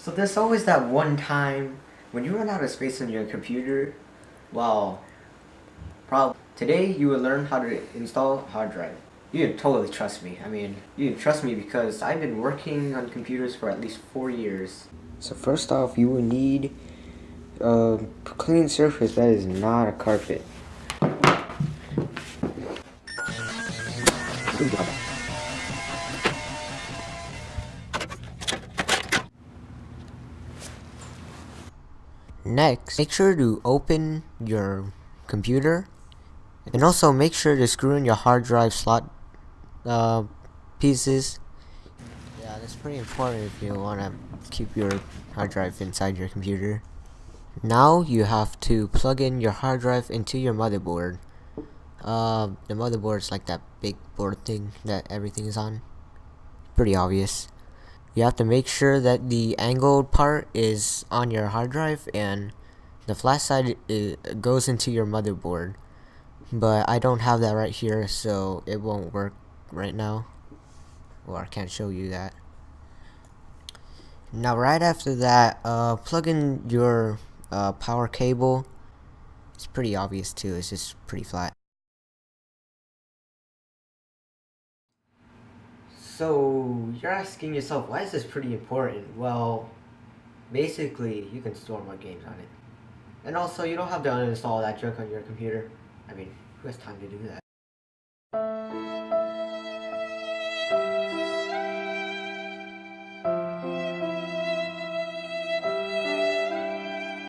So there's always that one time when you run out of space on your computer. Well, probably today you will learn how to install hard drive. You can totally trust me. I mean, you can trust me because I've been working on computers for at least 4 years. So first off, you will need a clean surface that is not a carpet. Next, make sure to open your computer and also make sure to screw in your hard drive slot pieces. Yeah, that's pretty important if you want to keep your hard drive inside your computer. Now you have to plug in your hard drive into your motherboard. The motherboard is like that big board thing that everything is on. Pretty obvious. You have to make sure that the angled part is on your hard drive and the flash side goes into your motherboard. But I don't have that right here, so it won't work right now. Well, I can't show you that. Now right after that, plug in your power cable. It's pretty obvious too, it's just pretty flat. So you're asking yourself, why is this pretty important? Well, basically you can store more games on it. And also you don't have to uninstall that junk on your computer. I mean, who has time to do that?